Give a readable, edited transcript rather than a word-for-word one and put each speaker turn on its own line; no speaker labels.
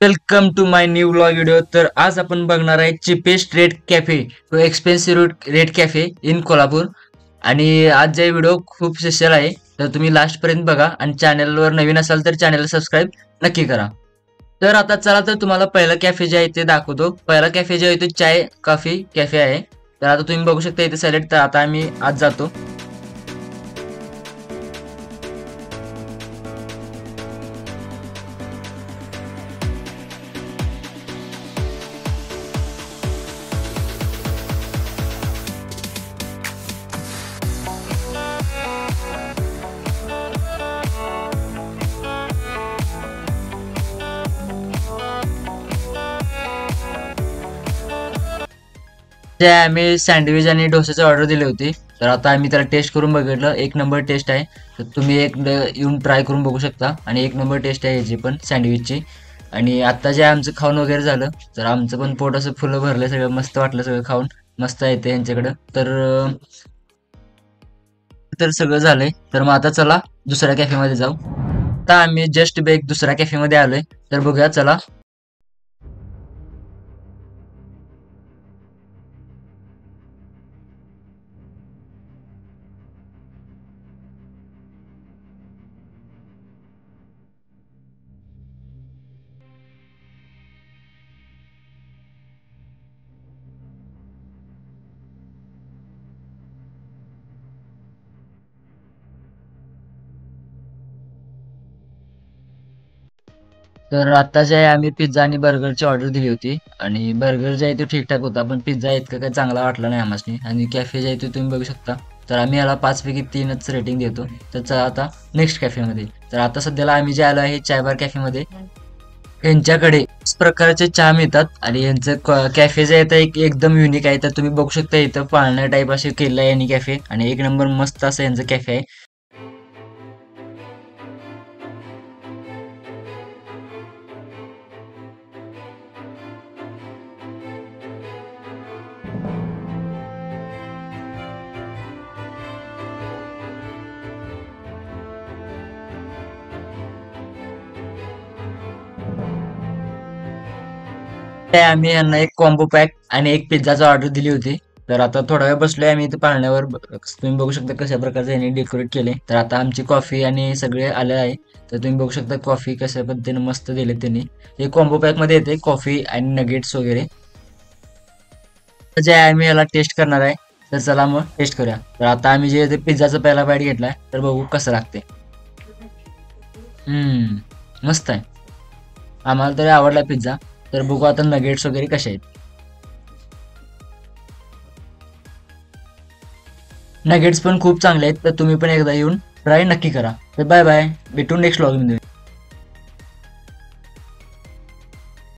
Welcome to my new vlog video. तर आज आपण बघणार आहे cheapest rate cafe to expensive rate cafe in Kolhapur. आणि आज जे व्हिडिओ खूप स्पेशल आहे, तर तुम्ही लास्ट पर्यंत बघा आणि चॅनलवर नवीन असाल तर चॅनलला सबस्क्राईब नक्की करा. तर आता चला तर तुम्हाला पहिला कॅफे जे आहे ते दाखवतो. पहिला कॅफे जे आहे तो चाय कॉफी कॅफे आहे. तर आता तुम्ही बघू शकता इथे सॅलेड. तर आता आम्ही आज जातो. जे आम्ही सँडविच आणि डोसाची ऑर्डर दिली होती. तर आता आम्ही त्याला टेस्ट करून बघितलं. एक नंबर टेस्ट आहे. तर तुम्ही येऊन ट्राय करून बघू शकता. आणि एक नंबर टेस्ट आहे याची पण सँडविचची. आणि आता जे आमचं खाऊन वगैरे झालं, तर आमचं पण पोट असं फुलं भरलं, सगळं मस्त वाटलं सगळं खाऊन. मस्त आहे ते यांच्याकडं. तर सगळं झालंय. तर मग आता चला दुसऱ्या कॅफेमध्ये जाऊ. आता आम्ही जस्ट बेक दुसऱ्या कॅफेमध्ये आलोय. तर बघूया चला. तर आता जे आहे आम्ही पिझ्झा आणि बर्गरची ऑर्डर दिली होती. आणि बर्गर जे आहे तो ठीकठाक होता, पण पिझ्झा इतका काही चांगला वाटला नाही आम्हाला. आणि कॅफे जे आहे ते तुम्ही बघू शकता. तर आम्ही याला 5 पैकी 3च रेटिंग देतो. तर चला आता नेक्स्ट कॅफेमध्ये. तर आता सध्याला आम्ही जे आलो आहे चाय बार कॅफेमध्ये. यांच्याकडे प्रकारचे चहा मिळतात आणि यांचं कॅफे जे आहे ते एकदम युनिक आहे. तर तुम्ही बघू शकता इथं पाळण्या टाईप असे केलं आहे यांनी कॅफे. आणि एक नंबर मस्त असं यांचं कॅफे आहे. ते आम्ही यांना एक कॉम्बो पॅक आणि एक पिझ्झाची ऑर्डर दिली होती. तर आता थोडा वेळ बसलोय आम्ही इथे पाळण्यावर. तुम्ही बघू शकता कशा प्रकारचे यांनी डेकोरेट केले. तर आता आमची कॉफी आणि सगळे आले आहे. तर तुम्ही बघू शकता कॉफी कशा पद्धतीने मस्त दिले त्यांनी. हे कॉम्बो पॅक मध्ये येते कॉफी आणि नगेट्स वगैरे. जे आहे आम्ही याला टेस्ट करणार आहे. तर चला मग टेस्ट करूया. तर आता आम्ही जे ते पिझ्झाचा पहिला बाईट घेतलाय, तर बघू कसं लागते. मस्त आहे. आम्हाला तरी आवडला पिझ्झा. तर बघू आता नगेट्स वगैरे कसे आहेत. नगेट्स पण खूप चांगले आहेत. तर तुम्ही पण एकदा येऊन ट्राय नक्की करा. तर बाय बाय, भेटू नेक्स्ट व्लॉगमध्ये.